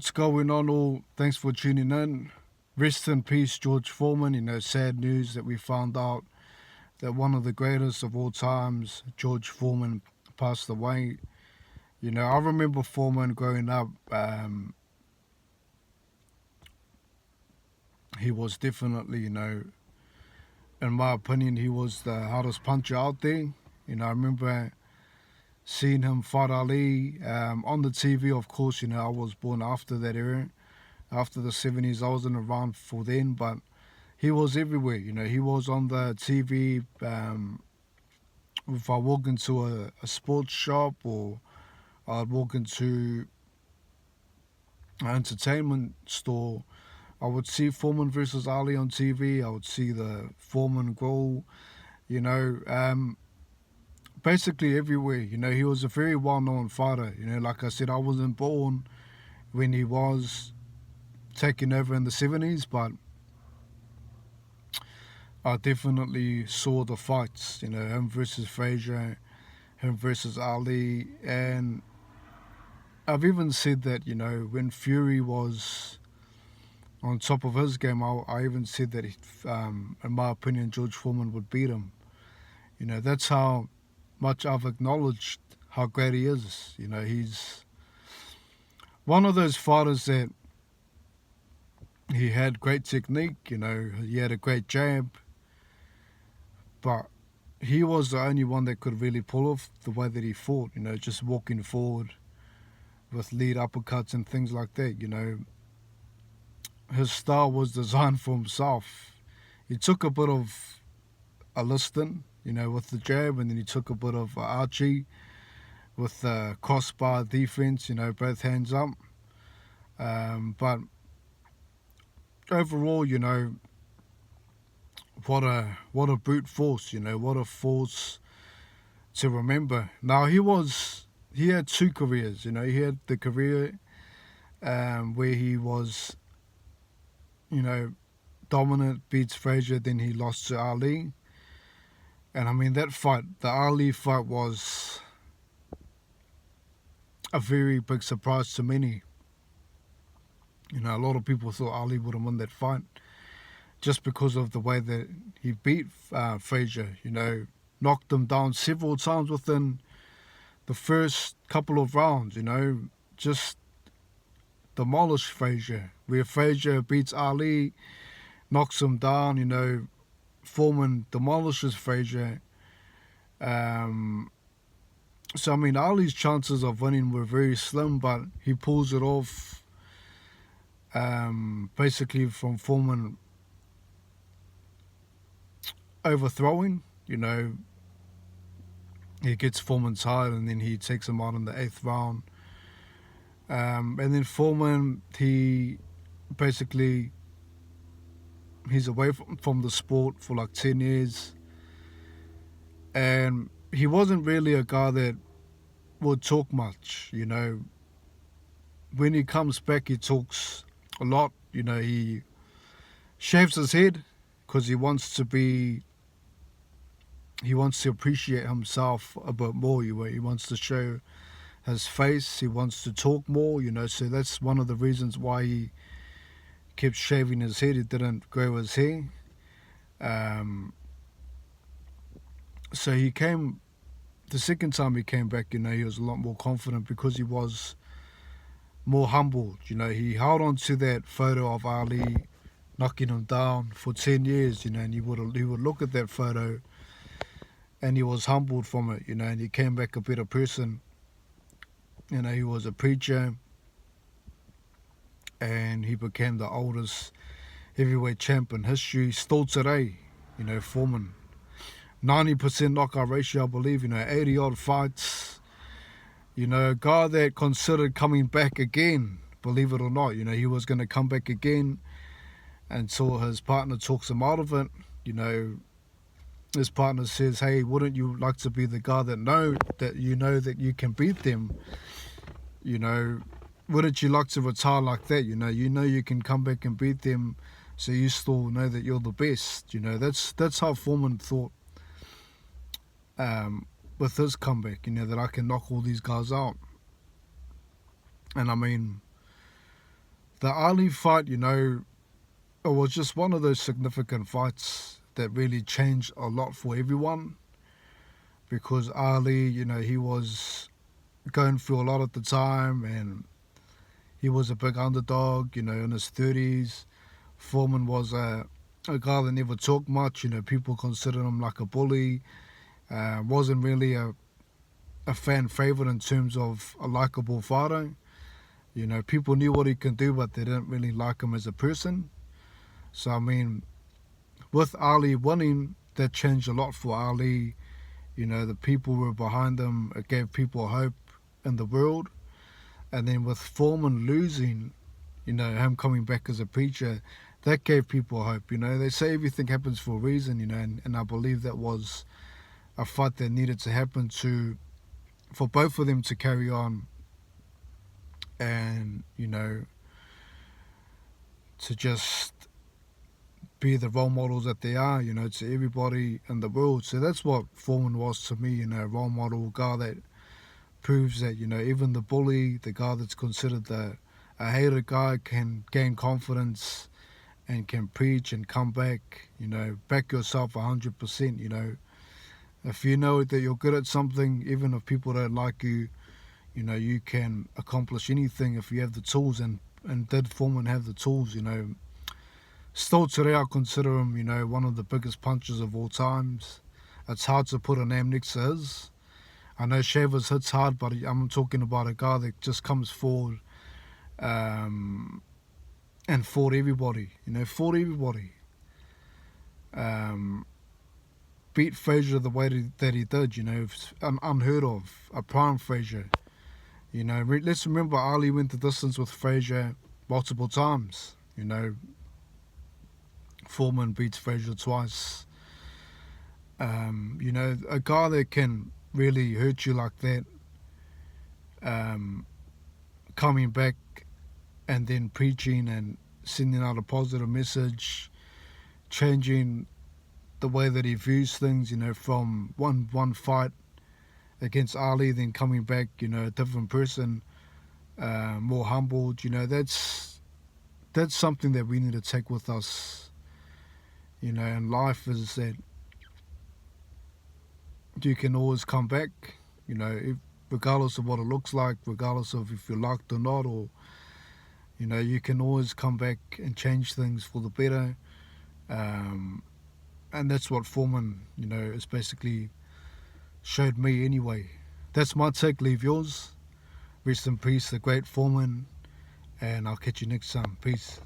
What's going on, all? Thanks for tuning in. Rest in peace, George Foreman. Sad news that we found out that one of the greatest of all times, George Foreman, passed away. I remember Foreman growing up. He was definitely, in my opinion, he was the hardest puncher out there. I remember seeing him fight Ali on the TV, of course. I was born after that era, after the 70s. I wasn't around for then, but he was everywhere. He was on the TV. If I walk into a sports shop or I'd walk into an entertainment store, I would see Foreman versus Ali on TV. I would see the Foreman goal. You know, um, Basically everywhere. He was a very well-known fighter. Like I said, I wasn't born when he was taking over in the 70s, but I definitely saw the fights. Him versus Frazier, him versus Ali, and I've even said that when Fury was on top of his game, I even said that in my opinion George Foreman would beat him. That's how much I've acknowledged how great he is. He's one of those fighters that he had great technique. He had a great jab, but he was the only one that could really pull off the way that he fought. Just walking forward with lead uppercuts and things like that. His style was designed for himself. He took a bit of a liston, with the jab, and then he took a bit of Archie with the crossbar defense, both hands up. But overall, what a brute force, what a force to remember. Now he had two careers, he had the career where he was, dominant, beats Frazier, then he lost to Ali. And I mean, that fight, the Ali fight, was a very big surprise to many. A lot of people thought Ali would have won that fight just because of the way that he beat Frazier. Knocked him down several times within the first couple of rounds. Just demolished Frazier. Where Frazier beats Ali, knocks him down. Foreman demolishes Frazier. So I mean, Ali's chances of winning were very slim, but he pulls it off. Basically from Foreman overthrowing. He gets Foreman tired and then he takes him out in the 8th round. And then Foreman, he's away from the sport for like 10 years. And he wasn't really a guy that would talk much. When he comes back, he talks a lot. He shaves his head because he wants to appreciate himself a bit more. He wants to show his face. He wants to talk more. So that's one of the reasons why he kept shaving his head. He didn't grow his hair. So the second time he came back, he was a lot more confident because he was more humbled. He held on to that photo of Ali knocking him down for 10 years, and he would look at that photo and he was humbled from it, and he came back a better person. He was a preacher and he became the oldest heavyweight champ in history still today. Foreman. 90% knockout ratio, I believe, 80 odd fights. A guy that considered coming back again, believe it or not. He was going to come back again until his partner talks him out of it. His partner says, hey, wouldn't you like to be the guy that you can beat them? Wouldn't you like to retire like that? You can come back and beat them, so you still know that you're the best. That's how Foreman thought with his comeback, that I can knock all these guys out. And I mean, The Ali fight, it was just one of those significant fights that really changed a lot for everyone, because Ali, he was going through a lot at the time, and he was a big underdog, in his 30s. Foreman was a guy that never talked much, people considered him like a bully, wasn't really a fan favorite in terms of a likable fighter. People knew what he can do, but they didn't really like him as a person. So, I mean, with Ali winning, that changed a lot for Ali. The people were behind him. It gave people hope in the world. And then with Foreman losing, him coming back as a preacher, that gave people hope. They say everything happens for a reason, and I believe that was a fight that needed to happen for both of them to carry on and, to just be the role models that they are, to everybody in the world. So that's what Foreman was to me, a role model, a guy that proves that, even the bully, the guy that's considered a hated guy, can gain confidence and can preach and come back, back yourself 100%, If you know that you're good at something, even if people don't like you, you can accomplish anything if you have the tools, and did Foreman have the tools, Still today I consider him, one of the biggest punchers of all times. It's hard to put a name next to his. I know Shavers hits hard, but I'm talking about a guy that just comes forward and fought everybody, fought everybody. Beat Frazier the way that he did, it's unheard of. A prime Frazier. Let's remember Ali went the distance with Frazier multiple times. Foreman beats Frazier twice. A guy that can really hurt you like that, coming back and then preaching and sending out a positive message, changing the way that he views things, from one fight against Ali, then coming back, a different person, more humbled, that's something that we need to take with us, and life is that you can always come back, regardless of what it looks like, regardless of if you're liked or not, or, you can always come back and change things for the better. And that's what Foreman, is basically showed me anyway. That's my take, leave yours. Rest in peace, the great Foreman, and I'll catch you next time. Peace.